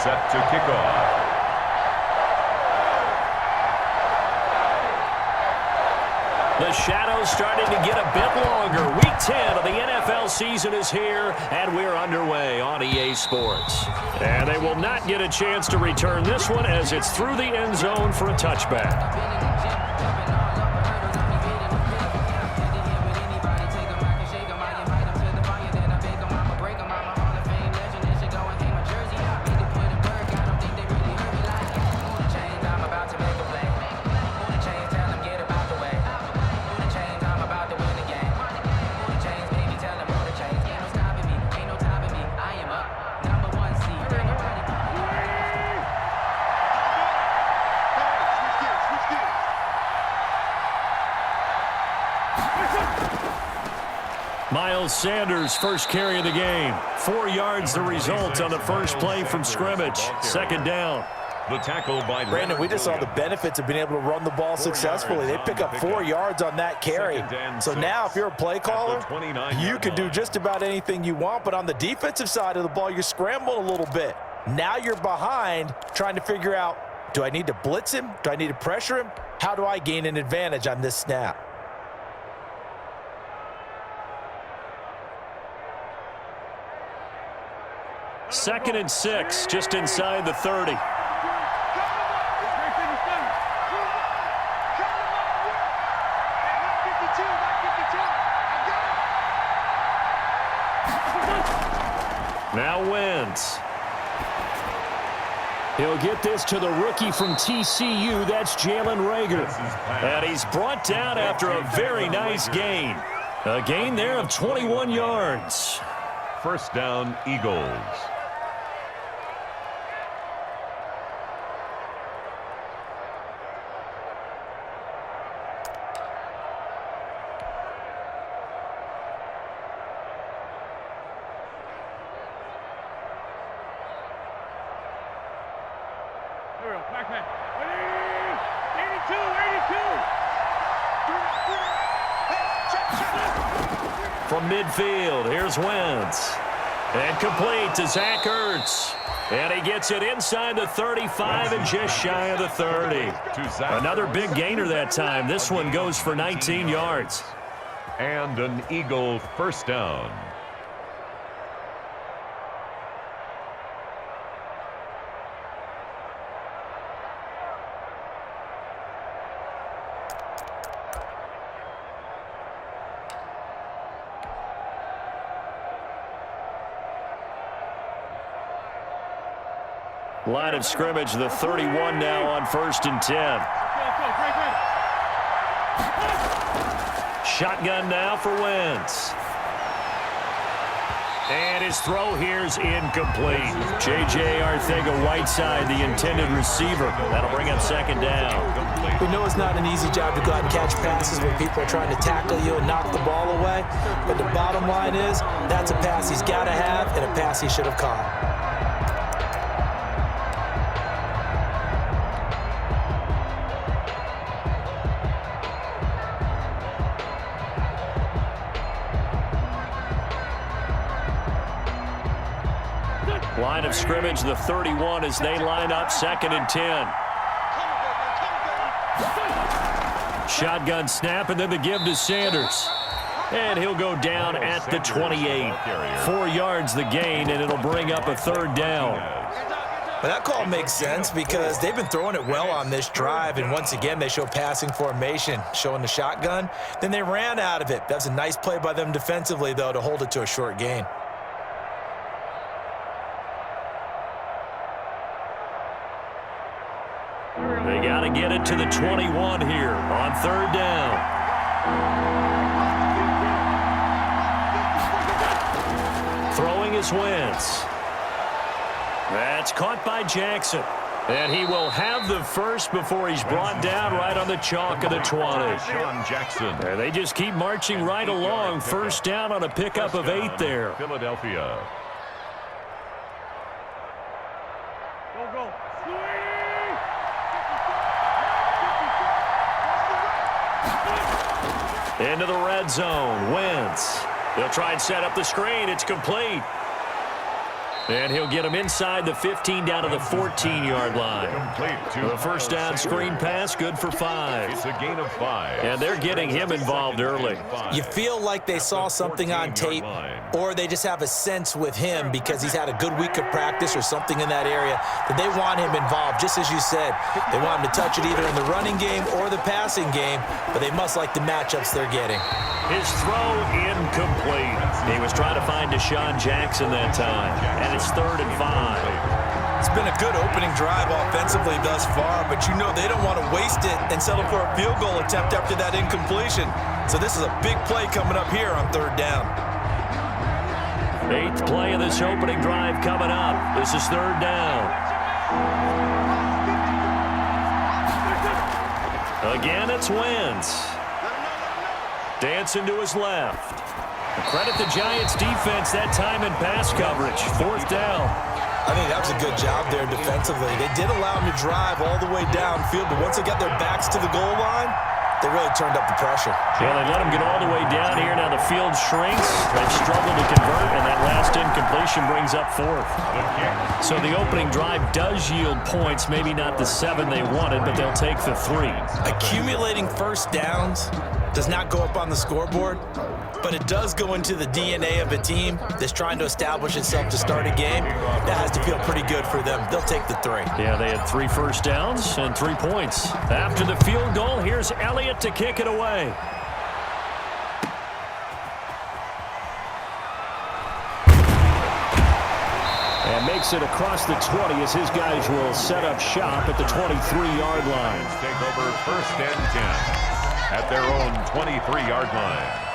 set to kick off. The shadow's starting to get a bit longer. Week 10 of the NFL season is here, and we're underway on EA Sports. And they will not get a chance to return this one as it's through the end zone for a touchback. Miles Sanders first carry of the game. 4 yards the result on the first play from scrimmage. Second down. The tackle by Brandon, we just saw the benefits of being able to run the ball successfully. They pick up 4 yards on that carry. So now if you're a play caller, you can do just about anything you want. But on the defensive side of the ball, you're scrambling a little bit. Now you're behind trying to figure out, do I need to blitz him? Do I need to pressure him? How do I gain an advantage on this snap? Second and 6, just inside the 30. Now Wentz. He'll get this to the rookie from TCU. That's Jalen Reagor. And he's brought down after a very nice gain. A gain there of 21 yards. First down, Eagles. From midfield, here's Wentz. And complete to Zach Ertz. And he gets it inside the 35 and just shy of the 30. Another big gainer that time. This one goes for 19 yards. And an Eagle first down. Line of scrimmage, the 31 now on 1st and 10. Shotgun now for Wentz. And his throw here's incomplete. J.J. Arcega-Whiteside, the intended receiver. That'll bring up second down. We know it's not an easy job to go out and catch passes when people are trying to tackle you and knock the ball away. But the bottom line is, that's a pass he's got to have and a pass he should have caught. Line of scrimmage, the 31 as they line up 2nd and 10. Shotgun snap and then the give to Sanders. And he'll go down at the 28. 4 yards the gain, and it'll bring up a 3rd down. Well, that call makes sense because they've been throwing it well on this drive, and once again they show passing formation, showing the shotgun. Then they ran out of it. That's a nice play by them defensively, though, to hold it to a short gain. They got to get it to the 21 here on 3rd down. Throwing is Wentz. That's caught by Jackson. And he will have the first before he's brought down right on the chalk of the 20. Sean Jackson. And they just keep marching right along. First down on a pickup of 8 there. Philadelphia. Into the red zone. Wentz. They'll try and set up the screen. It's complete. And he'll get him inside the 15 down to the 14-yard line. The first down screen pass, good for 5. It's a gain of 5. And they're getting him involved early. You feel like they saw something on tape, or they just have a sense with him because he's had a good week of practice or something in that area that they want him involved. Just as you said, they want him to touch it either in the running game or the passing game, but they must like the matchups they're getting. His throw incomplete. He was trying to find Deshaun Jackson that time, and it's 3rd and 5. It's been a good opening drive offensively thus far, but you know they don't want to waste it and settle for a field goal attempt after that incompletion. So this is a big play coming up here on 3rd down. 8th play of this opening drive coming up. This is 3rd down. Again, it's Wentz. Dancing to his left. Credit the Giants' defense that time in pass coverage. 4th down. I think that was a good job there defensively. They did allow them to drive all the way downfield, but once they got their backs to the goal line, they really turned up the pressure. Yeah, they let them get all the way down here. Now the field shrinks. They've struggled to convert, and that last incompletion brings up 4th. So the opening drive does yield points, maybe not the 7 they wanted, but they'll take the 3. Accumulating first downs does not go up on the scoreboard, but it does go into the DNA of a team that's trying to establish itself to start a game. That has to feel pretty good for them. They'll take the 3. Yeah, they had 3 first downs and 3 points. After the field goal, here's Elliott to kick it away. And makes it across the 20 as his guys will set up shop at the 23-yard line. Take over 1st and 10 at their own 23-yard line.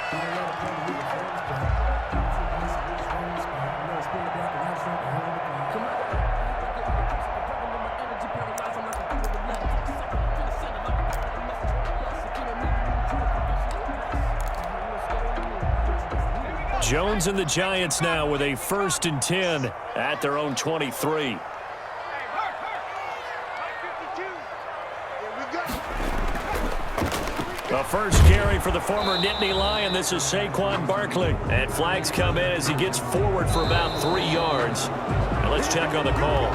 Jones and the Giants now with a 1st and 10 at their own 23. The first carry for the former Nittany Lion. This is Saquon Barkley. And flags come in as he gets forward for about 3 yards. Now let's check on the call.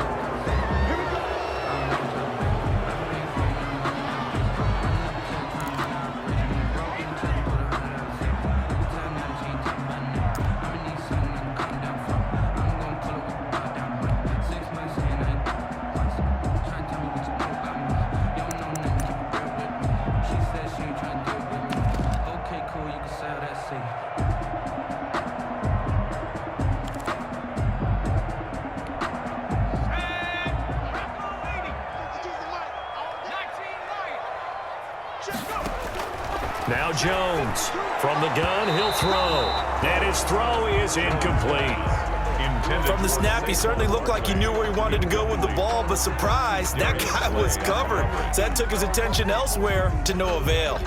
Now Jones from the gun, he'll throw. And his throw is incomplete. From the snap, he certainly looked like he knew where he wanted to go with the ball, but surprise, that guy was covered. So that took his attention elsewhere to no avail.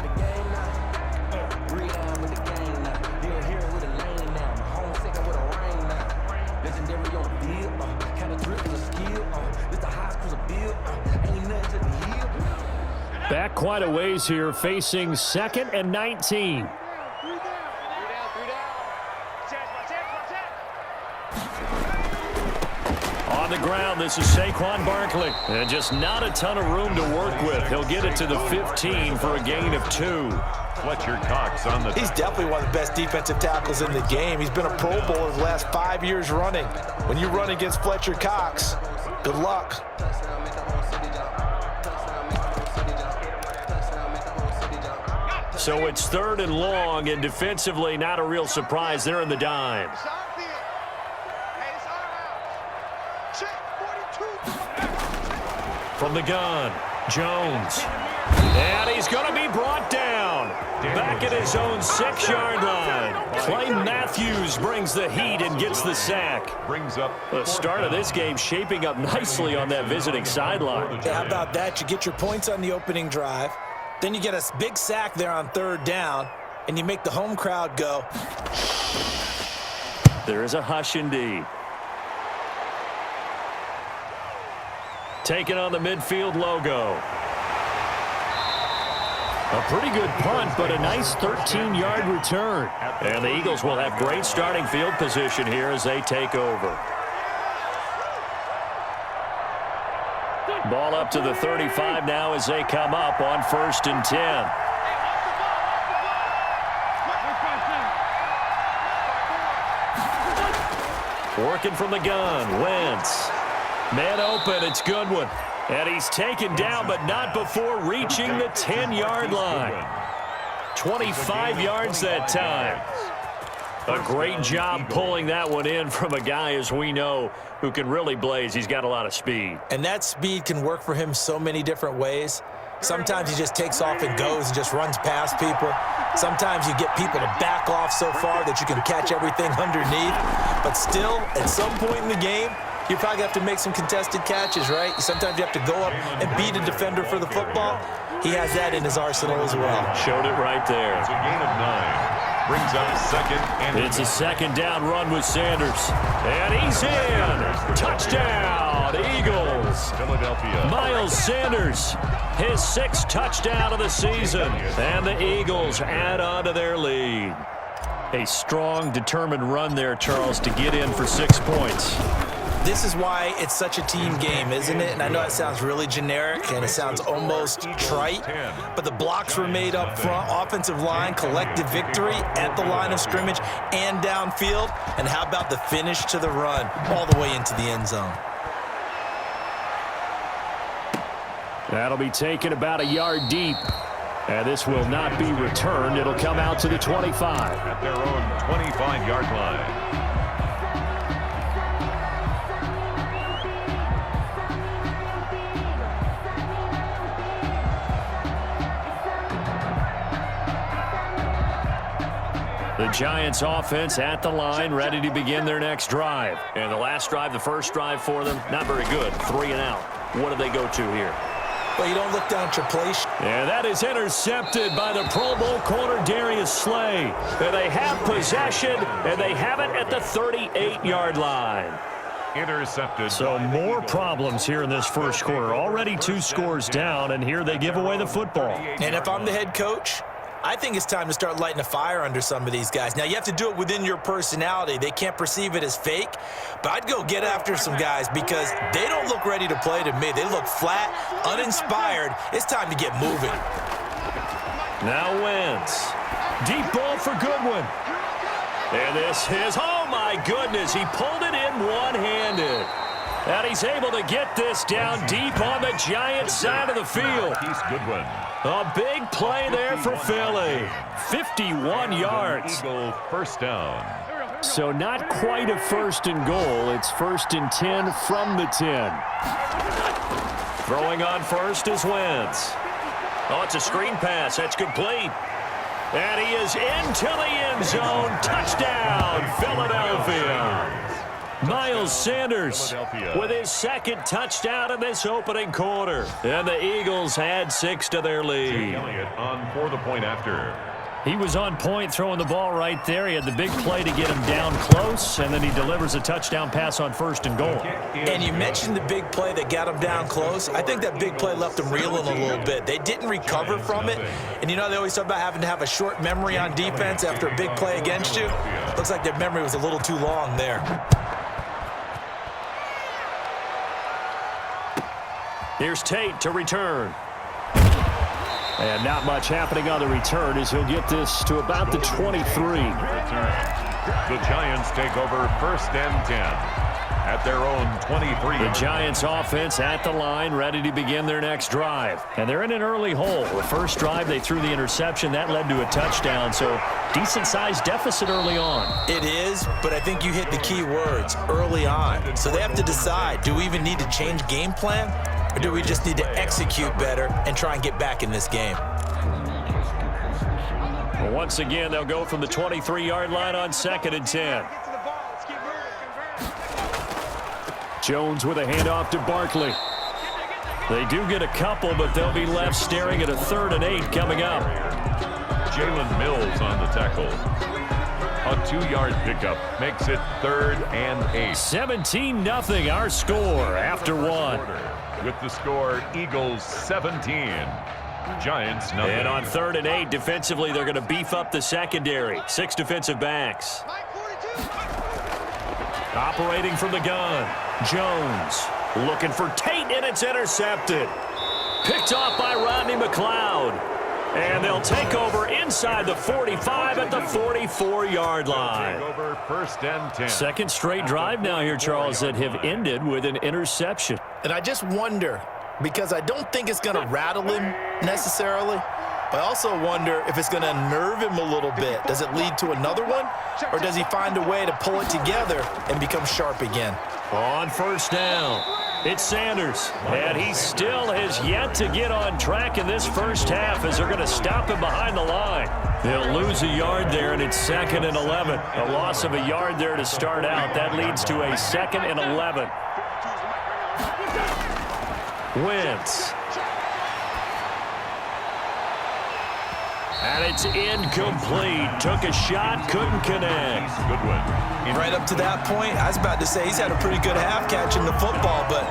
Back quite a ways here, facing 2nd and 19. On the ground, this is Saquon Barkley. And just not a ton of room to work with. He'll get it to the 15 for a gain of 2. Fletcher Cox on the... He's definitely one of the best defensive tackles in the game. He's been a Pro Bowler the last 5 years running. When you run against Fletcher Cox, good luck. So it's 3rd and long, and defensively not a real surprise. They're in the dime. From the gun, Jones. And he's going to be brought down. Back at his own 6-yard line. Clay Matthews brings the heat and gets the sack. Brings up the start of this game shaping up nicely on that visiting sideline. Yeah, how about that? You get your points on the opening drive. Then you get a big sack there on 3rd down, and you make the home crowd go. There is a hush indeed. Taking on the midfield logo. A pretty good punt, but a nice 13-yard return. And the Eagles will have great starting field position here as they take over. Ball up to the 35 now as they come up on 1st and 10. Working from the gun, Wentz. Man open, it's Goodwin. And he's taken down, but not before reaching the 10-yard line. 25 yards that time. A great job pulling that one in from a guy, as we know, who can really blaze. He's got a lot of speed. And that speed can work for him so many different ways. Sometimes he just takes off and goes and just runs past people. Sometimes you get people to back off so far that you can catch everything underneath. But still, at some point in the game, you probably have to make some contested catches, right? Sometimes you have to go up and beat a defender for the football. He has that in his arsenal as well. Showed it right there. It's a gain of 9. Brings up 2nd and It's a 2nd down run with Sanders. And he's in. Touchdown, Eagles. Philadelphia. Miles Sanders, his 6th touchdown of the season. And the Eagles add on to their lead. A strong, determined run there, Charles, to get in for 6 points. This is why it's such a team game, isn't it? And I know it sounds really generic and it sounds almost trite, but the blocks were made up front, offensive line, collective victory at the line of scrimmage and downfield. And how about the finish to the run all the way into the end zone? That'll be taken about a yard deep. And this will not be returned. It'll come out to the 25. At their own 25-yard line. The Giants offense at the line, ready to begin their next drive. And the last drive, the first drive for them, not very good. 3 and out. What do they go to here? Well, you don't look down at your play. And that is intercepted by the Pro Bowl corner Darius Slay. And they have possession, and they have it at the 38-yard line. Intercepted. So more problems here in this first quarter. Already 2 scores down, and here they give away the football. And if I'm the head coach, I think it's time to start lighting a fire under some of these guys. Now, you have to do it within your personality. They can't perceive it as fake. But I'd go get after some guys because they don't look ready to play to me. They look flat, uninspired. It's time to get moving. Now Wentz. Deep ball for Goodwin. And this is, oh my goodness, he pulled it in one-handed. And he's able to get this down deep on the Giants side of the field. He's Goodwin. A big play there for Philly. 51 yards. Eagle first down. So not quite a 1st and goal. It's 1st and 10 from the 10. Throwing on first is Wentz. Oh, it's a screen pass. That's complete. And he is into the end zone. Touchdown, Philadelphia. Miles Sanders with his 2nd touchdown in this opening quarter. And the Eagles add 6 to their lead. Elliott on for the point after. He was on point throwing the ball right there. He had the big play to get him down close, and then he delivers a touchdown pass on 1st and goal. And you mentioned the big play that got him down close. I think that big play left him reeling a little bit. They didn't recover from it. And you know, they always talk about having to have a short memory on defense after a big play against you. Looks like their memory was a little too long there. Here's Tate to return. And not much happening on the return as he'll get this to about the 23. The Giants take over 1st and 10 at their own 23. The Giants offense at the line, ready to begin their next drive. And they're in an early hole. The first drive, they threw the interception. That led to a touchdown, so decent-sized deficit early on. It is, but I think you hit the key words, early on. So they have to decide, do we even need to change game plan? Or do we just need to execute better and try and get back in this game? Well, once again, they'll go from the 23-yard line on 2nd and 10. Jones with a handoff to Barkley. They do get a couple, but they'll be left staring at a 3rd and 8 coming up. Jalen Mills on the tackle. A 2-yard pickup makes it 3rd and 8. 17-0 our score after 1. With the score, Eagles 17, Giants nothing. And on 3rd and 8, defensively, they're going to beef up the secondary. 6 defensive backs. Operating from the gun, Jones looking for Tate. Tate, and it's intercepted. Picked off by Rodney McLeod. And they'll take over inside the 45 at the 44-yard line. Over 1st and 10. Second straight drive now here, Charles, that have ended with an interception. And I just wonder, because I don't think it's going to rattle him necessarily, but I also wonder if it's going to unnerve him a little bit. Does it lead to another one, or does he find a way to pull it together and become sharp again? On 1st down, it's Sanders, and he still has yet to get on track in this first half as they're going to stop him behind the line. They'll lose a yard there, and it's 2nd and 11. A loss of a yard there to start out. That leads to a 2nd and 11. Wentz. And it's incomplete. Took a shot, couldn't connect. Good one. Right up to that point, I was about to say he's had a pretty good half catching the football, but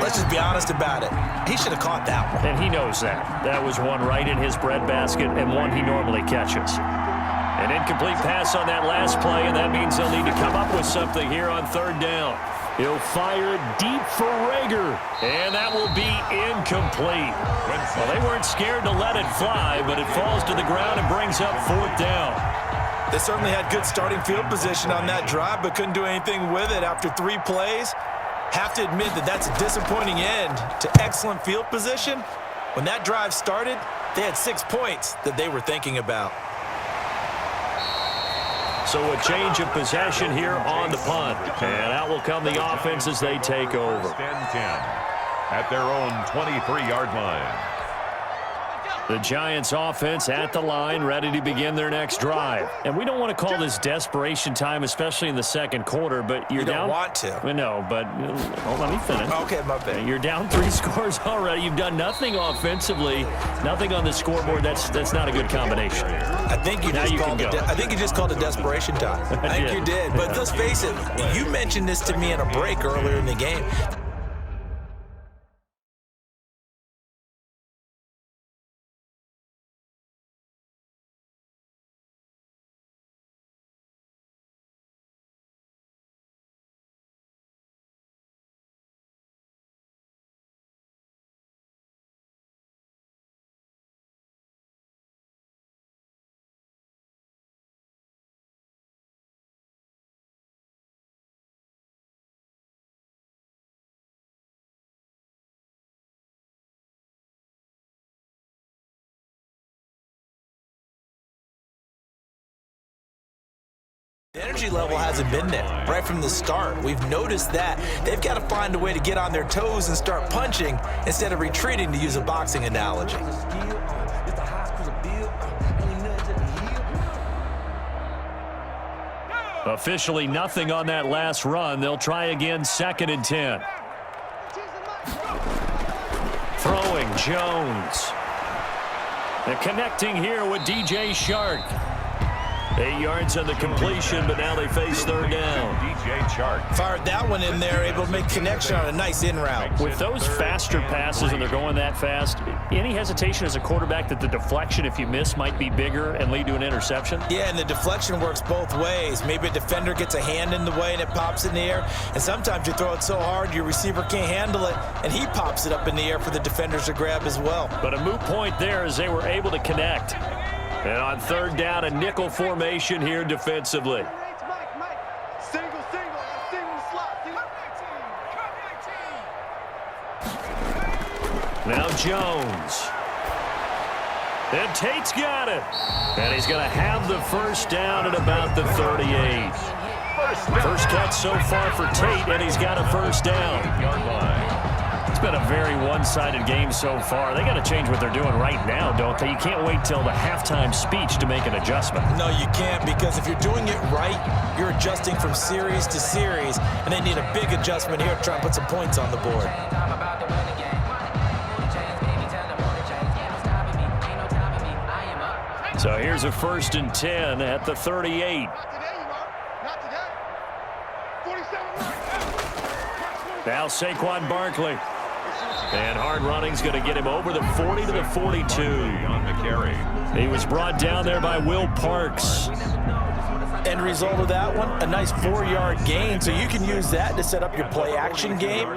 let's just be honest about it. He should have caught that one. And he knows that. That was one right in his breadbasket and one he normally catches. An incomplete pass on that last play, and that means they'll need to come up with something here on 3rd down. He'll fire it deep for Rager, and that will be incomplete. Well, they weren't scared to let it fly, but it falls to the ground and brings up 4th down. They certainly had good starting field position on that drive, but couldn't do anything with it after 3 plays. Have to admit that that's a disappointing end to excellent field position. When that drive started, they had 6 points that they were thinking about. So a change of possession here on the punt. And out will come the offense as they take over. 1st and 10 at their own 23-yard line. The Giants offense at the line, ready to begin their next drive. And we don't want to call this desperation time, especially in the 2nd quarter, but you're down. You don't want to. No, but let me finish. Okay, my bad. You're down 3 scores already. You've done nothing offensively, nothing on the scoreboard. That's not a good combination. I think you just called it desperation time. I think you did. But let's face it, you mentioned this to me in a break earlier in the game. The energy level hasn't been there right from the start. We've noticed that. They've got to find a way to get on their toes and start punching instead of retreating, to use a boxing analogy. Officially nothing on that last run. They'll try again, 2nd and 10. Throwing Jones. They're connecting here with DJ Shark. 8 yards on the completion, but now they face 3rd down. DJ Chark fired that one in there, able to make connection on a nice in route. With those faster passes, and they're going that fast, any hesitation as a quarterback that the deflection, if you miss, might be bigger and lead to an interception? Yeah, and the deflection works both ways. Maybe a defender gets a hand in the way and it pops in the air, and sometimes you throw it so hard your receiver can't handle it, and he pops it up in the air for the defenders to grab as well. But a moot point there as they were able to connect. And on 3rd down, a nickel formation here defensively. Now Jones. And Tate's got it. And he's going to have the 1st down at about the 38. First catch so far for Tate, and he's got a 1st down. It's been a very one-sided game so far. They got to change what they're doing right now, don't they? You can't wait till the halftime speech to make an adjustment. No, you can't, because if you're doing it right, you're adjusting from series to series, and they need a big adjustment here to try and put some points on the board. So here's a 1st and 10 at the 38. Now Saquon Barkley. And hard running's going to get him over the 40 to the 42. On the carry. He was brought down there by Will Parks. End result of that one, a nice 4-yard gain. So you can use that to set up your play-action game,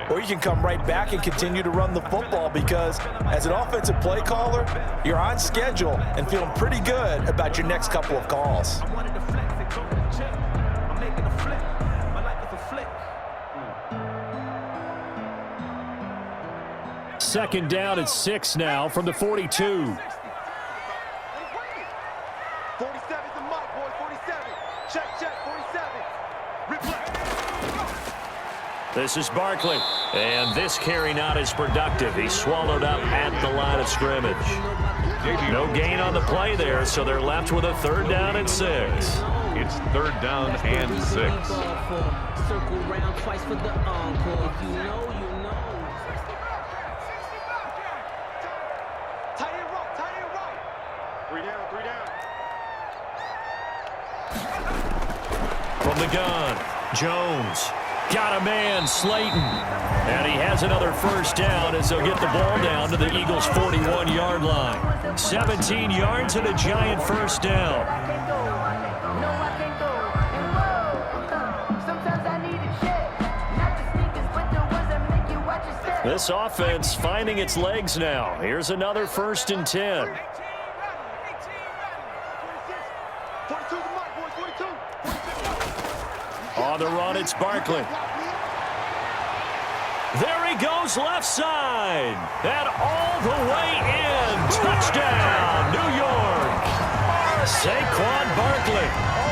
or you can come right back and continue to run the football because as an offensive play caller, you're on schedule and feeling pretty good about your next couple of calls. Second down at 6 now from the 42. 47's the mark, boys. 47. Check, 47. Replay. This is Barkley, and this carry not as productive. He's swallowed up at the line of scrimmage. No gain on the play there, so they're left with a 3rd down and 6. It's 3rd down and 6. Circle round twice for the encore. You know. Tight end right. 3 down. From the gun, Jones. Got a man, Slayton. And he has another 1st down as they'll get the ball down to the Eagles' 41-yard line. 17 yards and a giant 1st down. This offense finding its legs now. Here's another 1st and 10. 42's the mark, boys. 42. On the run, it's Barkley. There he goes, left side. And all the way in. Touchdown, New York. Saquon Barkley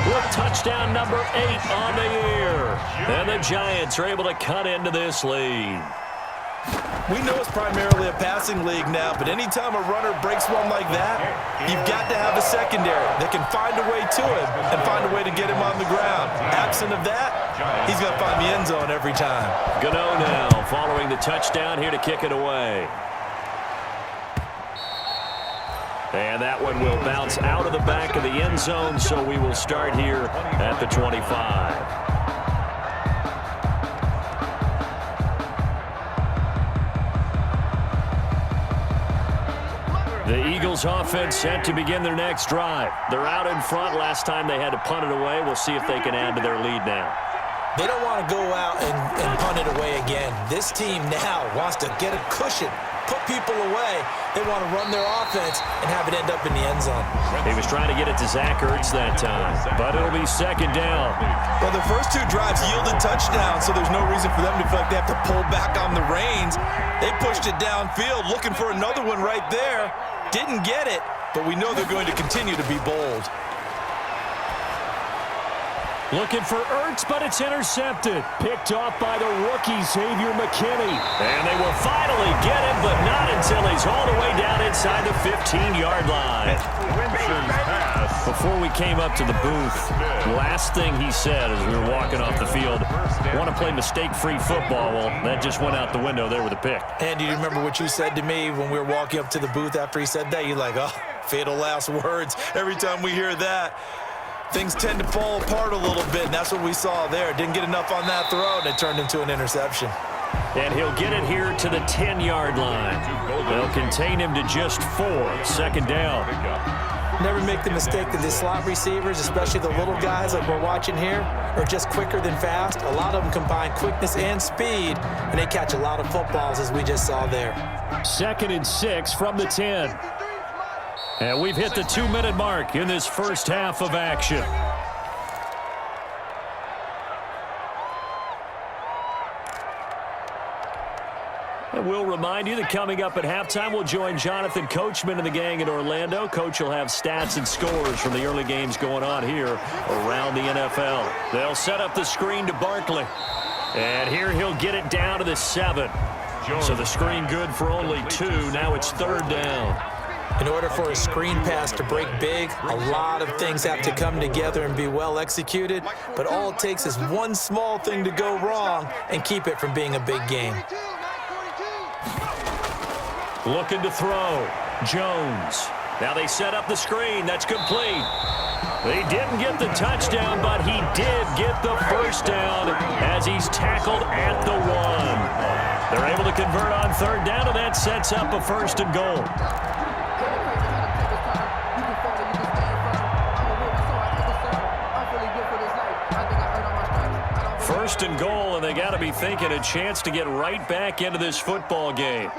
with touchdown number 8 on the year. And the Giants are able to cut into this lead. We know it's primarily a passing league now, but anytime a runner breaks one like that, you've got to have a secondary that can find a way to him and find a way to get him on the ground. Absent of that, he's going to find the end zone every time. Gano now following the touchdown here to kick it away. And that one will bounce out of the back of the end zone, so we will start here at the 25. The Eagles offense set to begin their next drive. They're out in front. Last time they had to punt it away. We'll see if they can add to their lead now. They don't want to go out and punt it away again. This team now wants to get a cushion, put people away. They want to run their offense and have it end up in the end zone. He was trying to get it to Zach Ertz that time, but it'll be 2nd down. Well, the first 2 drives yielded touchdowns, so there's no reason for them to feel like they have to pull back on the reins. They pushed it downfield, looking for another one right there. Didn't get it, but we know they're going to continue to be bold. Looking for Ertz, but it's intercepted. Picked off by the rookie, Xavier McKinney. And they will finally get him, but not until he's all the way down inside the 15-yard line. Before we came up to the booth, last thing he said as we were walking off the field, want to play mistake-free football. Well, that just went out the window there with a pick. And do you remember what you said to me when we were walking up to the booth after he said that? You're like, oh, fatal last words. Every time we hear that, things tend to fall apart a little bit, and that's what we saw there. Didn't get enough on that throw, and it turned into an interception. And he'll get it here to the 10-yard line. They'll contain him to just 4. 2nd down. Never make the mistake that the slot receivers, especially the little guys like we're watching here, are just quicker than fast. A lot of them combine quickness and speed, and they catch a lot of footballs, as we just saw there. 2nd and 6 from the 10. And we've hit the 2-minute mark in this first half of action. And we'll remind you that coming up at halftime, we'll join Jonathan Coachman and the gang in Orlando. Coach will have stats and scores from the early games going on here around the NFL. They'll set up the screen to Barkley. And here he'll get it down to the 7. So the screen good for only 2. Now it's 3rd down. In order for a screen pass to break big, a lot of things have to come together and be well executed. But all it takes is one small thing to go wrong and keep it from being a big game. Looking to throw. Jones. Now they set up the screen. That's complete. They didn't get the touchdown, but he did get the 1st down as he's tackled at the 1. They're able to convert on 3rd down, and that sets up a 1st and goal. first and goal, and they got to be thinking a chance to get right back into this football game.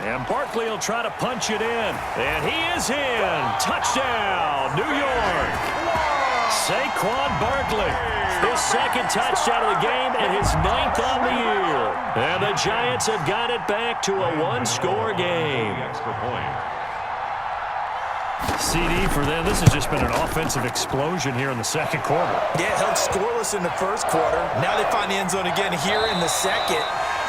And Barkley will try to punch it in. And he is in. Touchdown, New York. Saquon Barkley. His second touchdown of the game and his 9th on the year. And the Giants have got it back to a one-score game. Extra point. CD for them. This has just been an offensive explosion here in the second quarter. Yeah, held scoreless in the first quarter. Now they find the end zone again here in the second.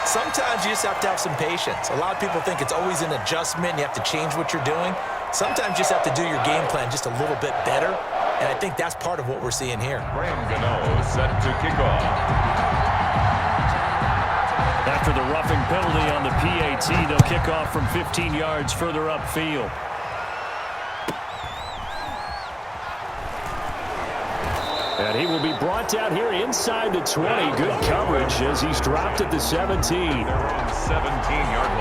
Sometimes you just have to have some patience. A lot of people think it's always an adjustment. You have to change what you're doing. Sometimes you just have to do your game plan just a little bit better. And I think that's part of what we're seeing here. Graham Gano set to kick off. After the roughing penalty on the PAT, they'll kick off from 15 yards further upfield. And he will be brought down here inside the 20. Good coverage as he's dropped at the 17. They're on the 17-yard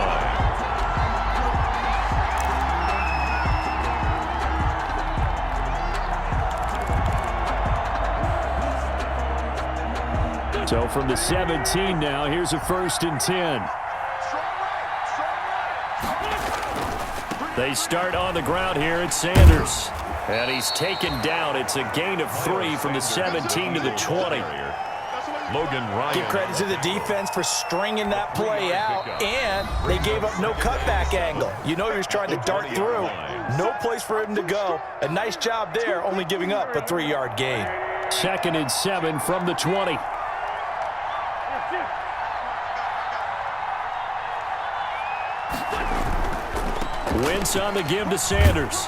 line. So from the 17 now, here's a 1st and 10. They start on the ground here at Sanders. And he's taken down. It's a gain of 3 from the 17 to the 20. Logan Ryan. Give credit to the defense for stringing that play out, and they gave up no cutback angle. You know he was trying to dart through. No place for him to go. A nice job there, only giving up a 3-yard gain. 2nd and 7 from the 20. Wentz on the give to Sanders.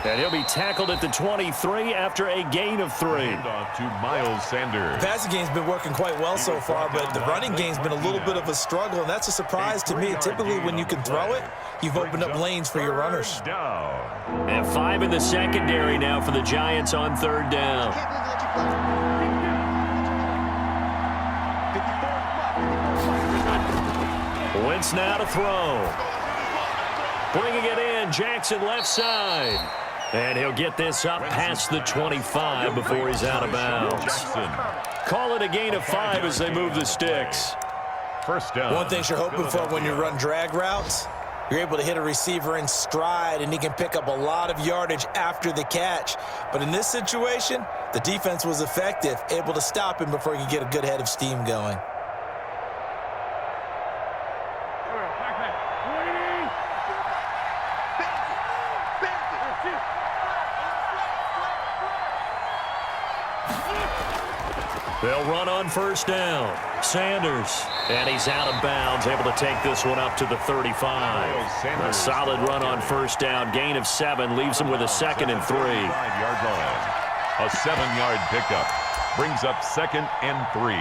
And he'll be tackled at the 23 after a gain of 3. Off to Miles Sanders. The passing game's been working quite well so far, but the running game's been a little bit of a struggle, and that's a surprise to me. Typically, when you can throw it, you've opened up lanes for your runners. And 5 in the secondary now for the Giants on 3rd down. Wentz now to throw. Bringing it in, Jackson left side. And he'll get this up past the 25 before he's out of bounds. Call it a gain of 5 as they move the sticks. First down. One thing you're hoping for when you run drag routes, you're able to hit a receiver in stride, and he can pick up a lot of yardage after the catch. But in this situation, the defense was effective, able to stop him before he could get a good head of steam going. They'll run on 1st down. Sanders. And he's out of bounds, able to take this one up to the 35. A solid run on 1st down. Gain of 7 leaves him with a 2nd and 3. 5-yard line. A 7-yard pickup. Brings up 2nd and 3.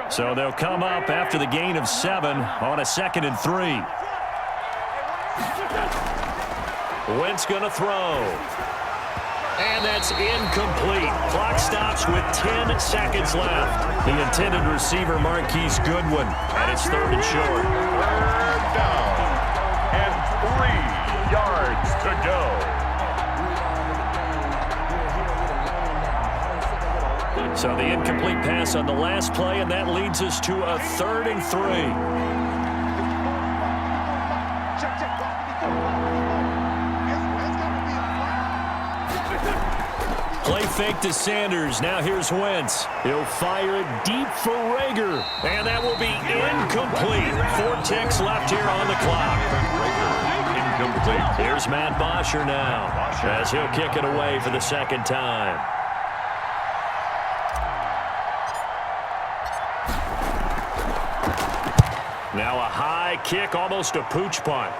So they'll come up after the gain of 7 on a 2nd and 3. Wentz going to throw. And that's incomplete. Clock stops with 10 seconds left. The intended receiver, Marquise Goodwin, and it's 3rd and short. 3rd down. And 3 yards to go. So the incomplete pass on the last play, and that leads us to a 3rd and 3. Play fake to Sanders. Now here's Wentz. He'll fire it deep for Rager. And that will be incomplete. 4 ticks left here on the clock. Incomplete. Here's Matt Bosher now, as he'll kick it away for the 2nd time. Now a high kick, almost a pooch punt.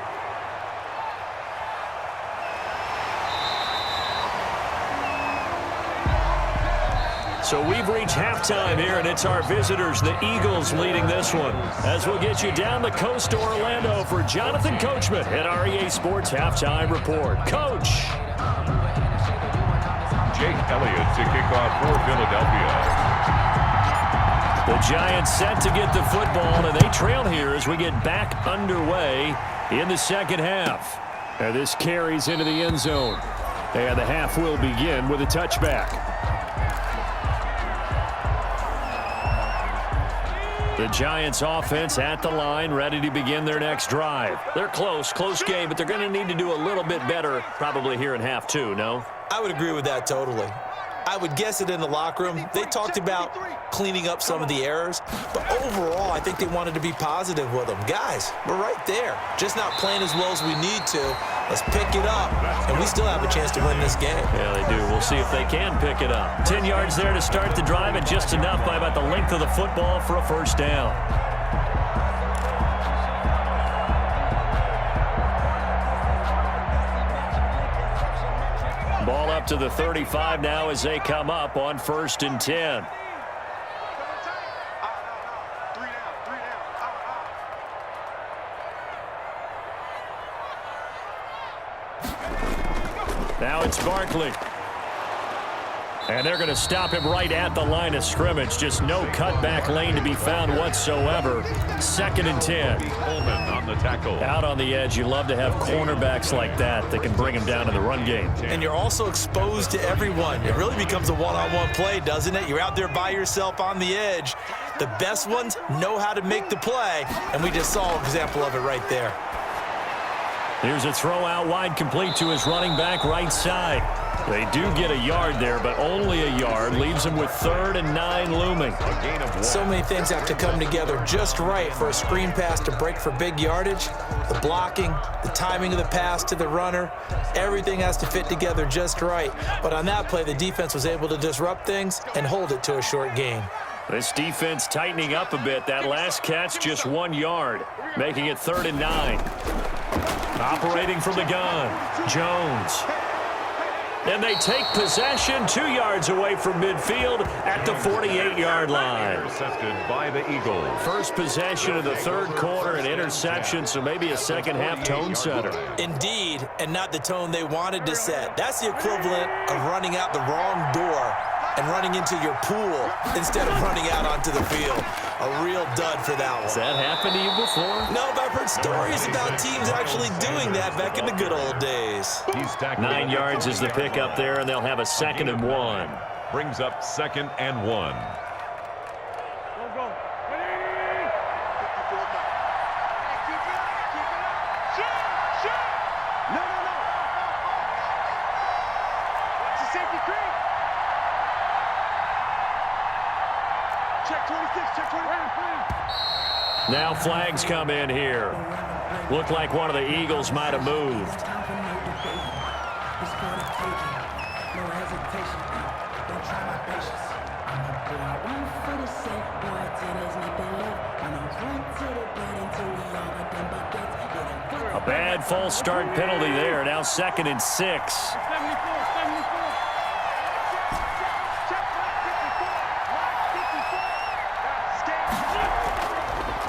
So we've reached halftime here, and it's our visitors, the Eagles, leading this one. As we'll get you down the coast to Orlando for Jonathan Coachman at REA Sports Halftime Report. Coach. Jake Elliott to kick off for Philadelphia. The Giants set to get the football, and they trail here as we get back underway in the second half. And this carries into the end zone. And the half will begin with a touchback. The Giants offense at the line, ready to begin their next drive. They're close game, but they're going to need to do a little bit better probably here in half two, no? I would agree with that totally. I would guess it in the locker room. They talked about cleaning up some of the errors, but overall, I think they wanted to be positive with them. Guys, we're right there. Just not playing as well as we need to. Let's pick it up, and we still have a chance to win this game. Yeah, they do. We'll see if they can pick it up. 10 yards there to start the drive, and just enough by about the length of the football for a first down. Ball up to the 35 now as they come up on 1st and 10. Now it's Barkley. And they're going to stop him right at the line of scrimmage. Just no cutback lane to be found whatsoever. 2nd and 10. Coleman on the tackle. Out on the edge, you love to have cornerbacks like that that can bring him down in the run game. And you're also exposed to everyone. It really becomes a one-on-one play, doesn't it? You're out there by yourself on the edge. The best ones know how to make the play, and we just saw an example of it right there. Here's a throw out wide, complete to his running back right side. They do get a yard there, but only a yard. Leaves them with 3rd and 9 looming. A gain of 1. So many things have to come together just right for a screen pass to break for big yardage. The blocking, the timing of the pass to the runner, everything has to fit together just right. But on that play, the defense was able to disrupt things and hold it to a short gain. This defense tightening up a bit. That last catch, just 1 yard, making it 3rd and 9. Operating from the gun, Jones. And they take possession 2 yards away from midfield at the 48-yard line. Intercepted by the Eagles. First possession of the 3rd quarter, an interception, so maybe a second-half tone setter. Indeed, and not the tone they wanted to set. That's the equivalent of running out the wrong door and running into your pool instead of running out onto the field. A real dud for that one. Has that happened to you before? No, but I've heard stories about teams actually doing that back in the good old days. 9 yards is the pickup there, and they'll have a 2nd and 1. Brings up 2nd and 1. Now flags come in here. Looked like one of the Eagles might have moved. A bad false start penalty there. Now 2nd and 6.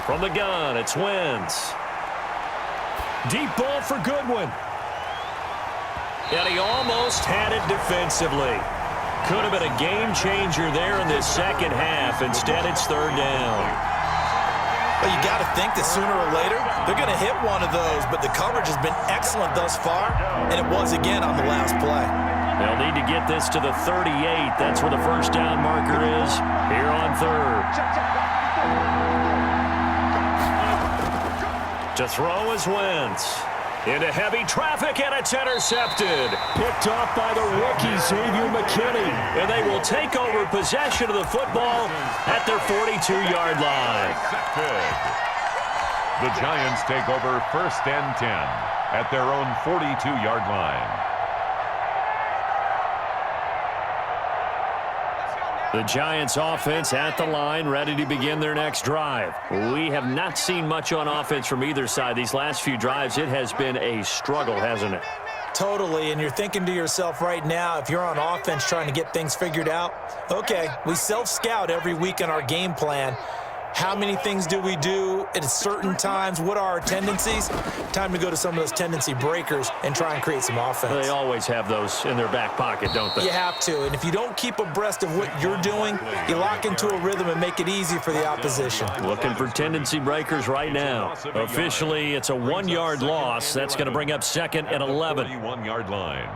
From the gun, it's Wentz. Deep ball for Goodwin. And he almost had it defensively. Could have been a game changer there in this second half. Instead, it's 3rd down. Well, you got to think that sooner or later, they're going to hit one of those, but the coverage has been excellent thus far, and it was again on the last play. They'll need to get this to the 38. That's where the first down marker is here on 3rd. To throw is Wentz. Into heavy traffic, and it's intercepted. Picked off by the rookie, Xavier McKinney. And they will take over possession of the football at their 42-yard line. The Giants take over 1st and 10 at their own 42-yard line. The Giants offense at the line, ready to begin their next drive. We have not seen much on offense from either side. These last few drives, it has been a struggle, hasn't it? Totally, and you're thinking to yourself right now, if you're on offense trying to get things figured out, okay, we self-scout every week in our game plan. How many things do we do at certain times? What are our tendencies? Time to go to some of those tendency breakers and try and create some offense. They always have those in their back pocket, don't they? You have to, and if you don't keep abreast of what you're doing, you lock into a rhythm and make it easy for the opposition. Looking for tendency breakers right now. Officially, it's a 1-yard loss. That's going to bring up 2nd and 11. 31-yard line.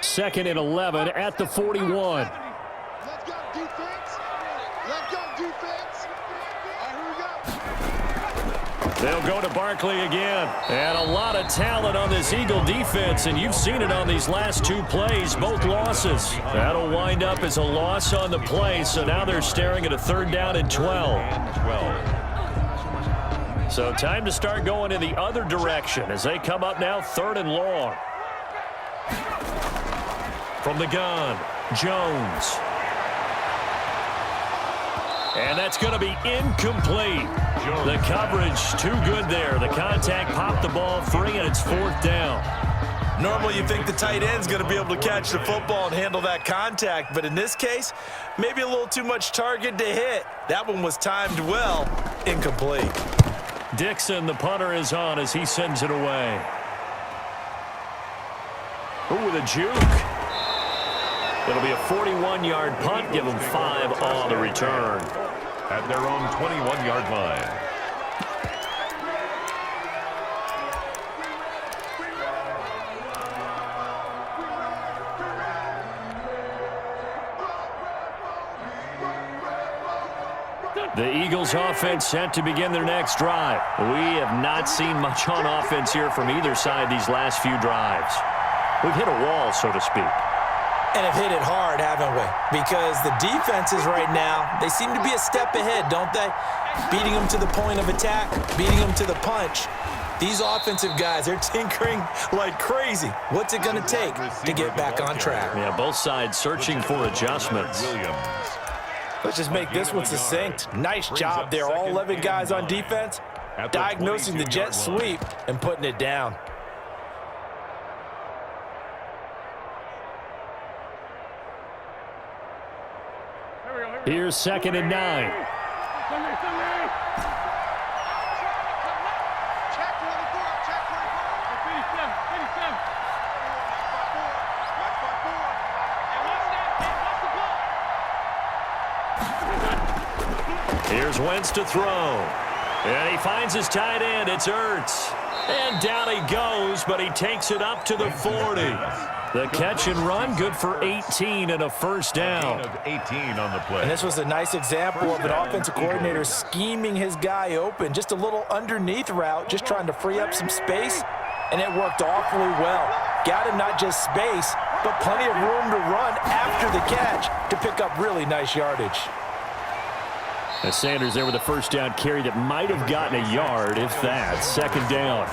Second and 11 at the 41. Let's go, defense. Let's go, defense. Here we go. They'll go to Barkley again. And a lot of talent on this Eagle defense, and you've seen it on these last 2 plays, both losses. That'll wind up as a loss on the play, so now they're staring at a 3rd down and 12. So time to start going in the other direction as they come up now 3rd and long. From the gun, Jones. And that's going to be incomplete. The coverage too good there. The contact popped the ball free, and it's 4th down. Normally you think the tight end's going to be able to catch the football and handle that contact, but in this case, maybe a little too much target to hit. That one was timed well, incomplete. Dixon, the punter, is on as he sends it away. Ooh, with a juke. It'll be a 41-yard punt. Give them 5 on the return. At their own 21-yard line. The Eagles offense set to begin their next drive. We have not seen much on offense here from either side these last few drives. We've hit a wall, so to speak. And have hit it hard, haven't we? Because the defenses right now, they seem to be a step ahead, don't they? Beating them to the point of attack, beating them to the punch. These offensive guys, they're tinkering like crazy. What's it going to take to get back on track? Yeah, both sides searching for adjustments. Let's just make this one succinct. Nice job there, all 11 guys on defense, diagnosing the jet sweep and putting it down. Here's 2nd and 9. Check 24. Check 57. Here's Wentz to throw. And he finds his tight end. It's Ertz. And down he goes, but he takes it up to the 40. The catch and run, good for 18 and a 1st down. Of 18 on the play. And this was a nice example of an offensive coordinator scheming his guy open. Just a little underneath route, just trying to free up some space, and it worked awfully well. Got him not just space, but plenty of room to run after the catch to pick up really nice yardage. And Sanders there with a 1st down carry that might have gotten a yard, if that. 2nd down.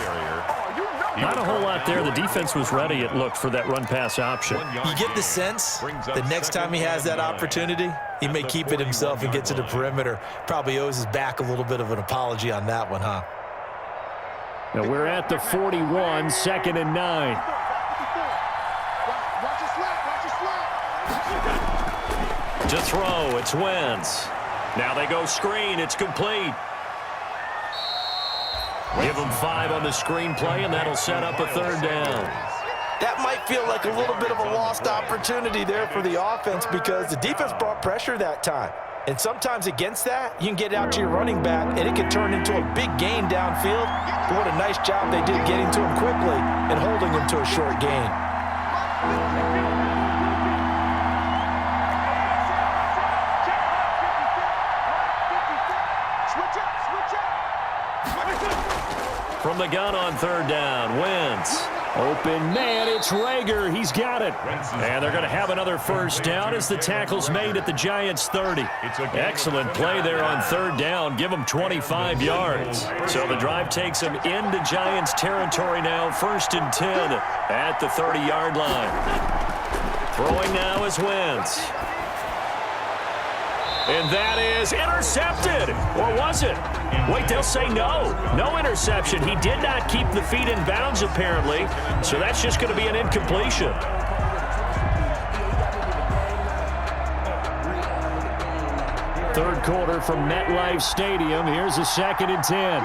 Not a whole lot there. The defense was ready, it looked, for that run-pass option. You get the sense the next time he has that opportunity, he may keep it himself and get to the perimeter. Probably owes his back a little bit of an apology on that one, huh? Now we're at the 41, 2nd and 9. To throw, it's Wentz. Now they go screen, it's complete. Give them 5 on the screen play, and that'll set up a 3rd down. That might feel like a little bit of a lost opportunity there for the offense because the defense brought pressure that time. And sometimes against that, you can get out to your running back, and it can turn into a big gain downfield. But what a nice job they did getting to him quickly and holding him to a short gain. From the gun on 3rd down, Wentz. Open man, it's Rager. He's got it. And they're going to have another 1st down as the tackle's made at the Giants' 30. Excellent play there on 3rd down. Give them 25 yards. So the drive takes them into Giants territory now. 1st and 10 at the 30-yard line. Throwing now is Wentz. And that is intercepted. Or was it? Wait, they'll say no. No interception. He did not keep the feet in bounds, apparently. So that's just going to be an incompletion. third quarter from MetLife Stadium. Here's a 2nd and 10.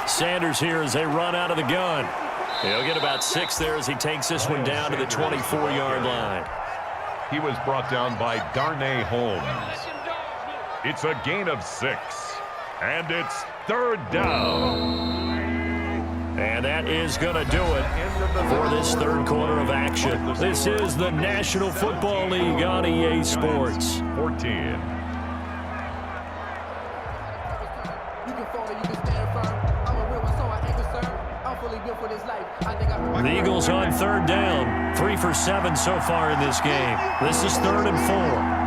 Sanders here as they run out of the gun. He'll get about 6 there as he takes this one down to the 24-yard line. He was brought down by Darnay Holmes. It's a gain of 6. And it's 3rd down. And that is going to do it for this third quarter of action. This is the National Football League on EA Sports. 14. The Eagles on 3rd down. 3 for 7 so far in this game. This is 3rd and 4.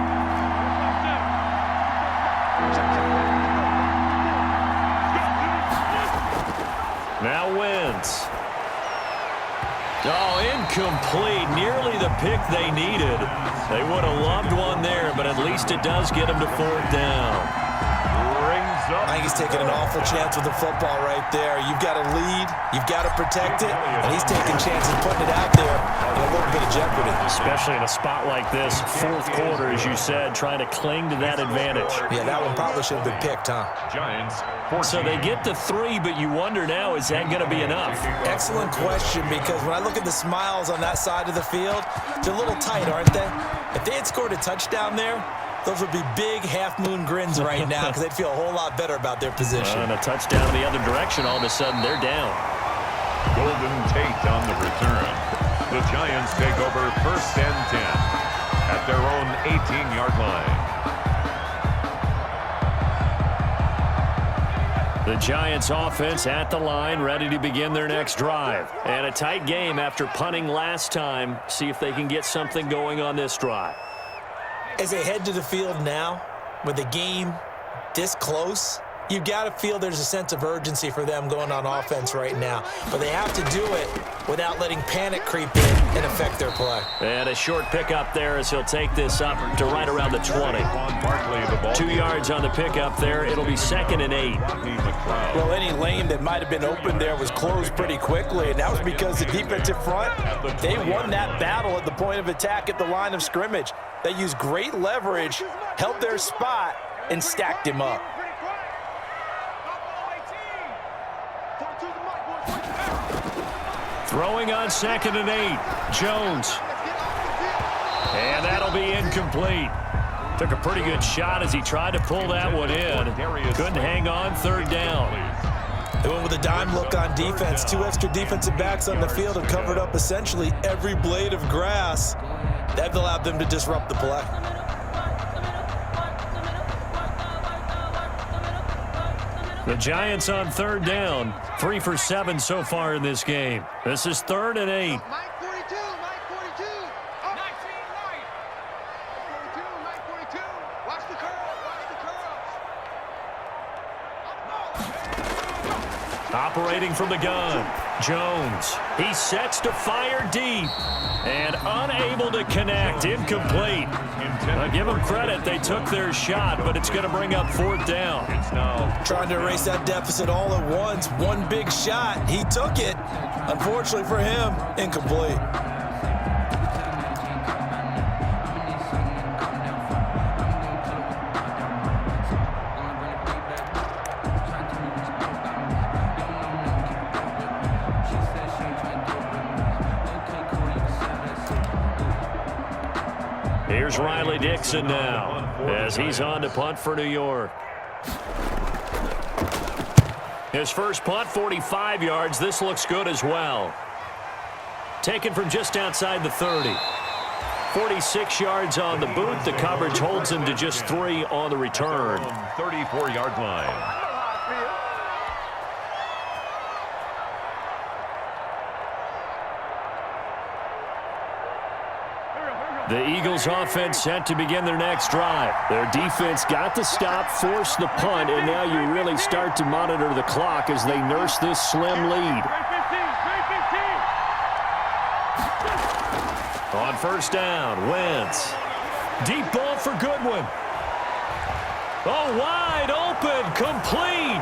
Now Wentz. Oh, incomplete. Nearly the pick they needed. They would have loved one there, but at least it does get them to 4th down. I think he's taking an awful chance with the football right there. You've got to lead, you've got to protect it, and he's taking chances putting it out there in a little bit of jeopardy. Especially in a spot like this, 4th quarter, as you said, trying to cling to that advantage. Yeah, that one probably should have been picked, huh? Giants. 14. So they get the 3, but you wonder now, is that going to be enough? Excellent question, because when I look at the smiles on that side of the field, they're a little tight, aren't they? If they had scored a touchdown there, those would be big half-moon grins right now because they'd feel a whole lot better about their position. And a touchdown the other direction, all of a sudden they're down. Golden Tate on the return. The Giants take over 1st and 10 at their own 18-yard line. The Giants offense at the line, ready to begin their next drive. And a tight game after punting last time. See if they can get something going on this drive. As they head to the field now, with the game this close, you've got to feel there's a sense of urgency for them going on offense right now. But they have to do it without letting panic creep in and affect their play. And a short pickup there as he'll take this up to right around the 20. 2 yards on the pickup there. It'll be 2nd and 8. Well, any lane that might have been open there was closed pretty quickly, and that was because the defensive front, they won that battle at the point of attack at the line of scrimmage. They used great leverage, held their spot, and stacked him up. Throwing on 2nd and 8. Jones. And that'll be incomplete. Took a pretty good shot as he tried to pull that one in. Couldn't hang on 3rd down. They went with a dime look on defense. 2 extra defensive backs on the field and covered up essentially every blade of grass. That allowed them to disrupt the play. The Giants on 3rd down. 3 for 7 so far in this game. This is 3rd and 8. Mike 42, Mike 42. Oh. 19, Mike 42, Mike 42. Watch the curl, watch the curl. Operating from the gun. Jones. He sets to fire deep. And unable to connect. Incomplete. I give them credit. They took their shot, but it's going to bring up 4th down. It's now Trying to erase that deficit all at once. One big shot. He took it. Unfortunately for him, incomplete. Here's Riley Dixon now as he's on to punt for New York. His first punt, 45 yards. This looks good as well. Taken from just outside the 30. 46 yards on the boot. The coverage holds him to just 3 on the return. 34-yard line. The Eagles offense set to begin their next drive. Their defense got the stop, forced the punt, and now you really start to monitor the clock as they nurse this slim lead. On 1st down, Wentz. Deep ball for Goodwin. Oh, wide open, complete.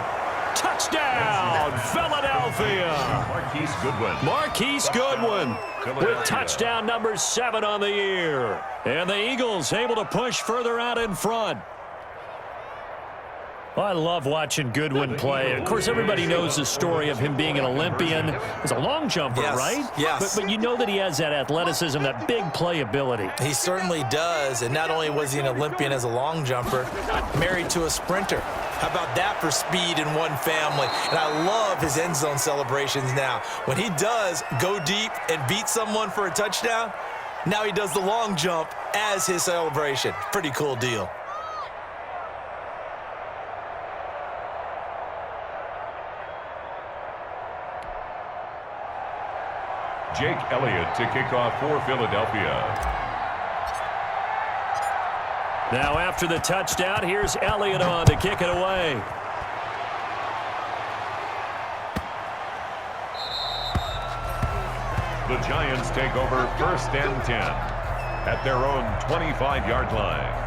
Touchdown. Touchdown, Philadelphia. Marquise Goodwin with touchdown number 7 on the year. And the Eagles able to push further out in front. I love watching Goodwin play. Of course, everybody knows the story of him being an Olympian. He's a long jumper, right? Yes. But you know that he has that athleticism, that big playability. He certainly does. And not only was he an Olympian as a long jumper, married to a sprinter. How about that for speed in one family? And I love his end zone celebrations now. When he does go deep and beat someone for a touchdown, now he does the long jump as his celebration. Pretty cool deal. Jake Elliott to kick off for Philadelphia. Now after the touchdown, here's Elliott on to kick it away. The Giants take over 1st and 10 at their own 25-yard line.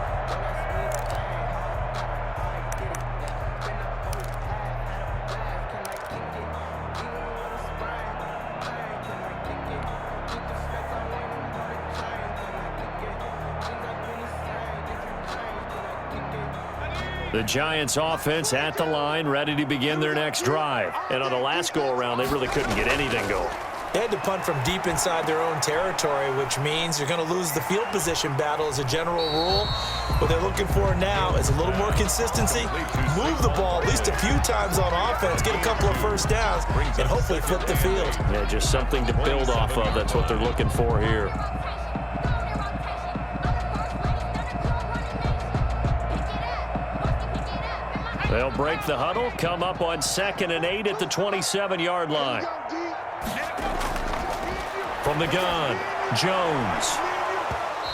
The Giants offense at the line, ready to begin their next drive. And on the last go-around, they really couldn't get anything going. They had to punt from deep inside their own territory, which means you're going to lose the field position battle as a general rule. What they're looking for now is a little more consistency, move the ball at least a few times on offense, get a couple of first downs, and hopefully flip the field. Yeah, just something to build off of. That's what they're looking for here. They'll break the huddle, come up on 2nd and 8 at the 27-yard line. From the gun, Jones.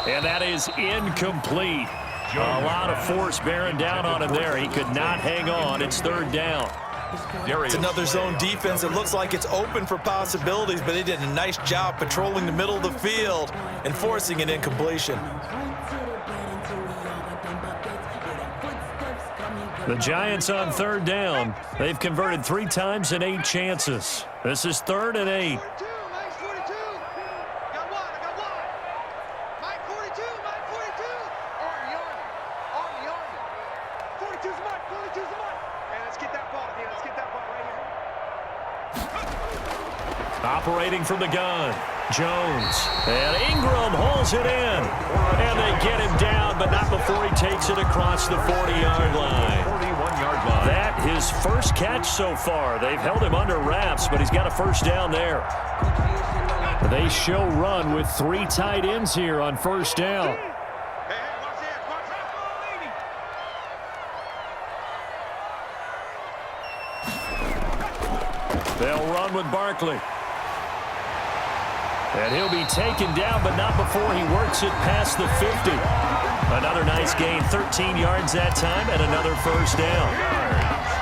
And that is incomplete. A lot of force bearing down on him there. He could not hang on. It's 3rd down. It's another zone defense. It looks like it's open for possibilities, but they did a nice job patrolling the middle of the field and forcing an incompletion. The Giants on 3rd down. They've converted 3 times in 8 chances. This is 3rd and 8. Operating from the gun, Jones. And Ingram holds it in. And they get him down, but not before he takes it across the 40-yard line. 41-yard line. That his first catch so far. They've held him under wraps, but he's got a first down there. They show run with 3 tight ends here on 1st down. They'll run with Barkley. And he'll be taken down, but not before he works it past the 50. Another nice gain, 13 yards that time, and another first down.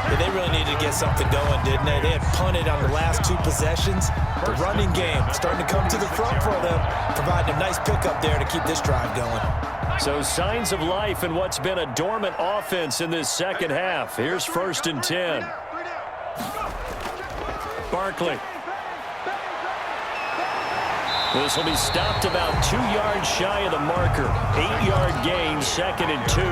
Yeah, they really needed to get something going, didn't they? They had punted on the last 2 possessions. The running game starting to come to the front for them, providing a nice pickup there to keep this drive going. So signs of life in what's been a dormant offense in this second half. Here's 1st and 10. Barkley. This will be stopped about 2 yards shy of the marker. 8-yard gain, 2nd and 2.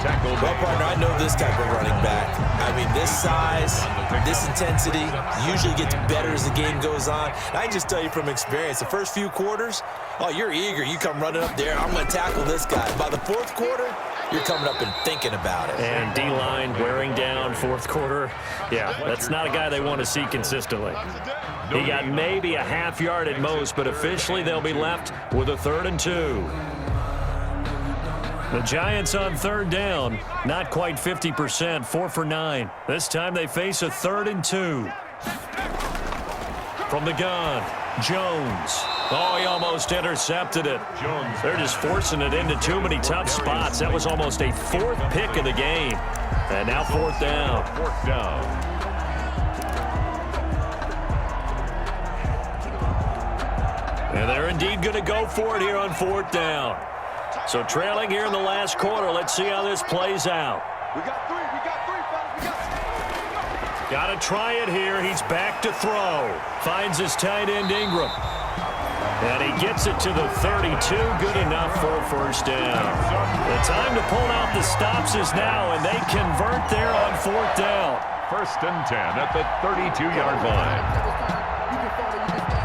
Well, partner, I know this type of running back. I mean, this size, this intensity usually gets better as the game goes on. And I just tell you from experience, the first few quarters, oh, you're eager. You come running up there, I'm going to tackle this guy. By the 4th quarter, you're coming up and thinking about it. And D-line wearing down 4th quarter. Yeah, that's not a guy they want to see consistently. He got maybe a half yard at most, but officially they'll be left with a 3rd and 2. The Giants on 3rd down, not quite 50%, 4 for 9. This time they face a 3rd and 2. From the gun, Jones. Oh, he almost intercepted it. They're just forcing it into too many tough spots. That was almost a 4th pick of the game. And now 4th down. 4th down. And they're indeed going to go for it here on 4th down. So trailing here in the last quarter. Let's see how this plays out. We got 3, fellas. We got 3. Got to try it here. He's back to throw. Finds his tight end, Ingram. And he gets it to the 32. Good enough for a first down. The time to pull out the stops is now, and they convert there on fourth down. First and 10 at the 32-yard line.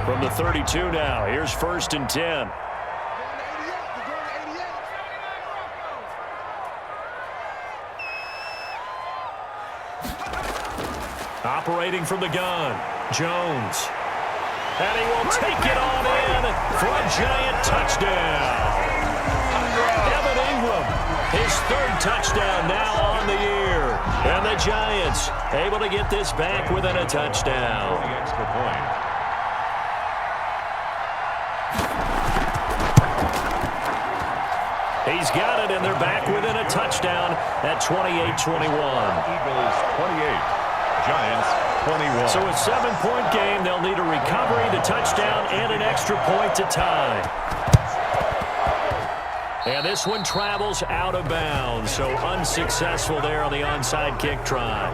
From the 32 now, here's first and 10. Operating from the gun, Jones. And he will take it on in for a giant touchdown. Evan Ingram, his third touchdown now on the year. And the Giants able to get this back within a touchdown. The extra point. He's got it, and they're back within a touchdown at 28-21. Eagles 28. Giants 21. So a 7-point game. They'll need a recovery, the touchdown, and an extra point to tie. And this one travels out of bounds, so unsuccessful there on the onside kick try.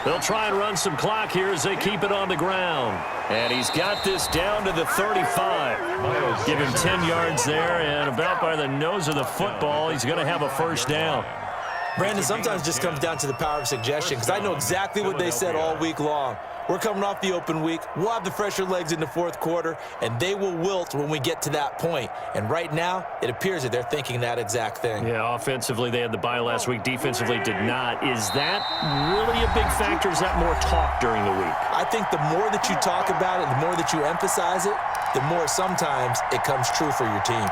They'll try and run some clock here as they keep it on the ground. And he's got this down to the 35. Give him 10 yards there, and about by the nose of the football, he's going to have a first down. Brandon, sometimes it just comes down to the power of suggestion, because I know exactly what they said all week long. We're coming off the open week. We'll have the fresher legs in the fourth quarter, and they will wilt when we get to that point. And right now, it appears that they're thinking that exact thing. Yeah, offensively, they had the bye last week. Defensively, did not. Is that really a big factor? Is that more talk during the week? I think the more that you talk about it, the more that you emphasize it, the more sometimes it comes true for your team.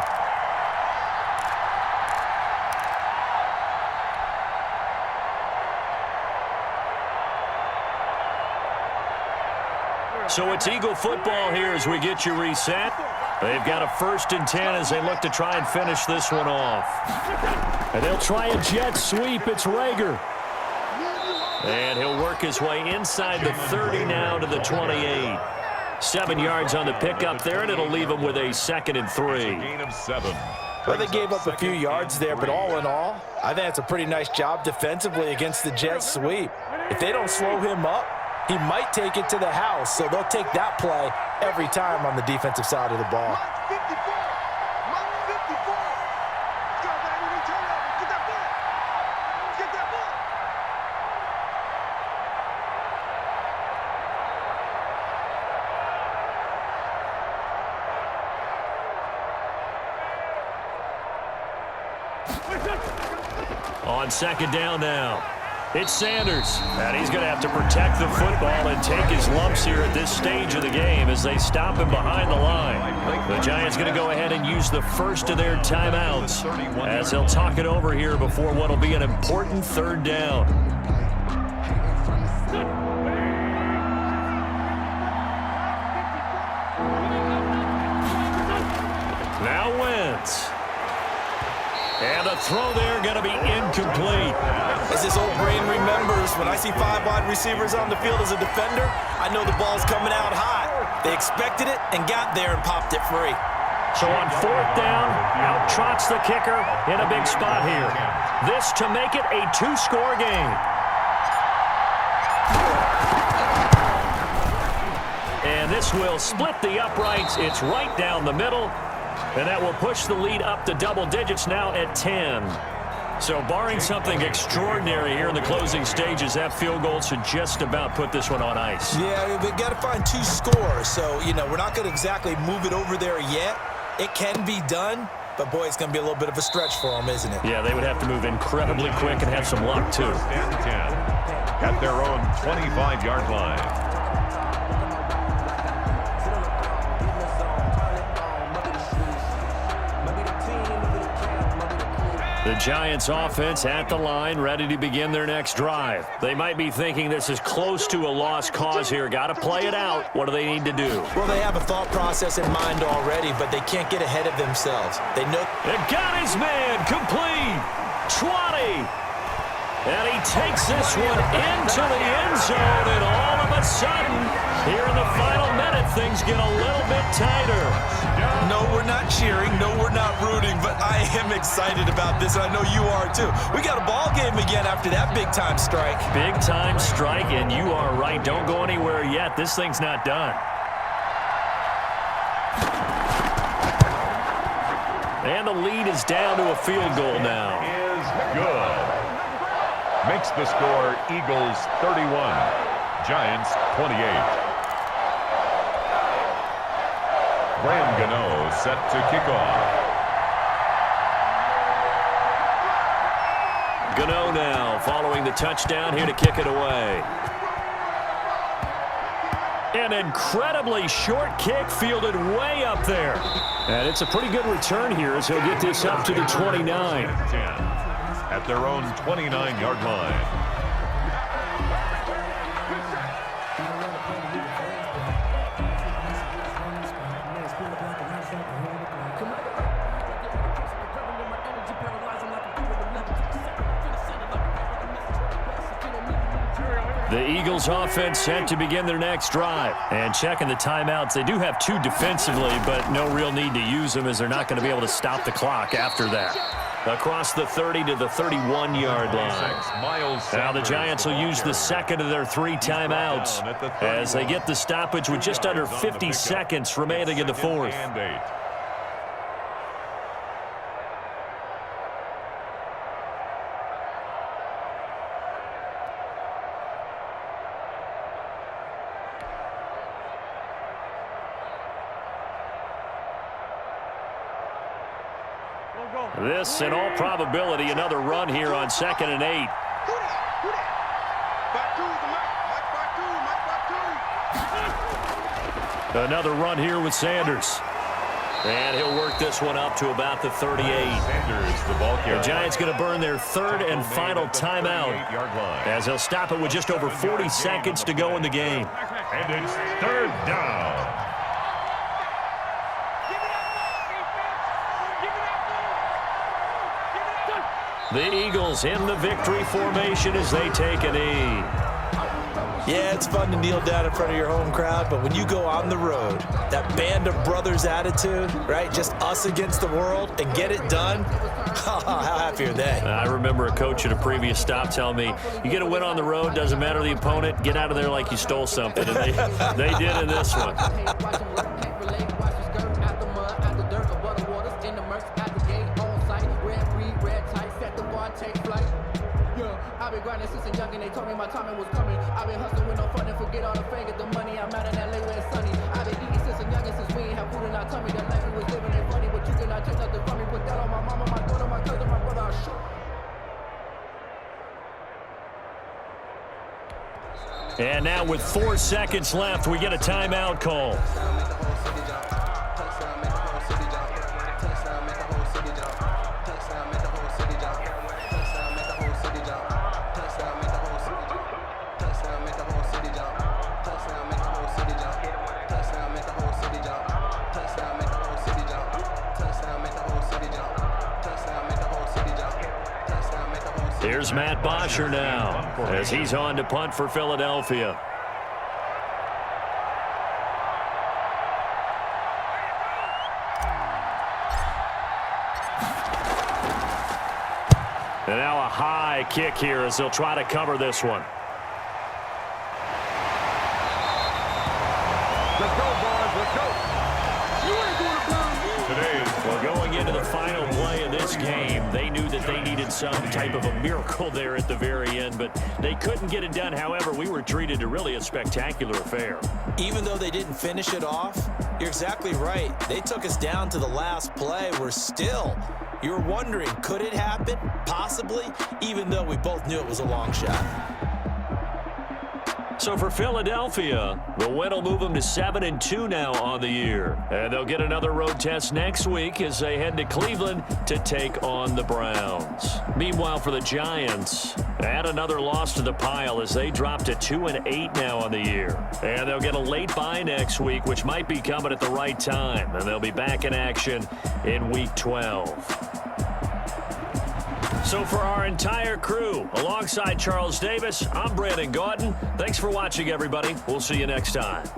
So it's Eagle football here as we get you reset. They've got a first and 10 as they look to try and finish this one off. And they'll try a jet sweep. It's Rager. And he'll work his way inside the 30 now to the 28. 7 yards on the pickup there, and it'll leave him with a 2nd and 3. Gain of 7. Well, they gave up a few yards there, but all in all, I think it's a pretty nice job defensively against the jet sweep. If they don't slow him up, he might take it to the house, so they'll take that play every time on the defensive side of the ball. On second down now. It's Sanders, and he's going to have to protect the football and take his lumps here at this stage of the game as they stop him behind the line. The Giants going to go ahead and use the first of their timeouts as they'll talk it over here before what will be an important third down. Now Wentz. And the throw there going to be incomplete. As this old brain remembers, when I see 5 wide receivers on the field as a defender, I know the ball's coming out hot. They expected it and got there and popped it free. So on fourth down, out trots the kicker in a big spot here. This to make it a 2-score game. And this will split the uprights. It's right down the middle. And that will push the lead up to double digits now at 10. So barring something extraordinary here in the closing stages, that field goal should just about put this one on ice. Yeah, we've got to find 2 scores. So, we're not going to exactly move it over there yet. It can be done, but, boy, it's going to be a little bit of a stretch for them, isn't it? Yeah, they would have to move incredibly quick and have some luck, too. First and 10 at their own 25-yard line. The Giants offense at the line, ready to begin their next drive. They might be thinking this is close to a lost cause here. Got to play it out. What do they need to do? Well, they have a thought process in mind already, but they can't get ahead of themselves. They know. It got his man, complete, 20. And he takes this one into the end zone, and all of a sudden, here in the final minute, things get a little bit tighter. No, we're not cheering. No, we're not rooting, but I am excited about this, and I know you are too. We got a ball game again after that big-time strike. Big-time strike, and you are right. Don't go anywhere yet. This thing's not done. And the lead is down to a field goal now. Is good. Makes the score Eagles 31, Giants 28. Graham Gano set to kick off. Gano now following the touchdown here to kick it away. An incredibly short kick fielded way up there. And it's a pretty good return here as he'll get this up to the 29. At their own 29-yard line. The Eagles offense set to begin their next drive. And checking the timeouts, they do have 2 defensively, but no real need to use them as they're not going to be able to stop the clock after that. Across the 30 to the 31-yard line. Now the Giants will use the second of their 3 timeouts as they get the stoppage with just under 50 seconds remaining in the fourth. This, in all probability, another run here on 2nd and 8. Another run here with Sanders. And he'll work this one up to about the 38. The Giants going to burn their 3rd and final timeout as they'll stop it with just over 40 seconds to go in the game. And it's 3rd down. The Eagles in the victory formation as they take a knee. Yeah, it's fun to kneel down in front of your home crowd, but when you go on the road, that band of brothers attitude, right, just us against the world and get it done, how happy are they? I remember a coach at a previous stop telling me, you get a win on the road, doesn't matter the opponent, get out of there like you stole something. And they did in this one. I've been grinding since a youngin', they told me my timing was coming. I've been hustling with no fun and forget all the fame, get the money. I'm out in LA where it's sunny. I've been eating since a youngin', since we ain't have food in our tummy. The life we was living ain't funny, but you cannot take nothing from me. Put that on my mama, my daughter, my cousin, my brother, I'll shoot. And now with 4 seconds left, we get a timeout call. Here's Matt Bosher now as he's on to punt for Philadelphia. And now a high kick here as they'll try to cover this one. Let's go, boys. Let's go. Well, going into the final play of this game, they knew that they needed some type of a miracle there at the very end, but they couldn't get it done. However, we were treated to really a spectacular affair. Even though they didn't finish it off, you're exactly right. They took us down to the last play. You were wondering, could it happen? Possibly, even though we both knew it was a long shot. So for Philadelphia, the win will move them to 7-2 now on the year. And they'll get another road test next week as they head to Cleveland to take on the Browns. Meanwhile, for the Giants, add another loss to the pile as they drop to 2-8 now on the year. And they'll get a late bye next week, which might be coming at the right time. And they'll be back in action in Week 12. So for our entire crew, alongside Charles Davis, I'm Brandon Gaudin. Thanks for watching, everybody. We'll see you next time.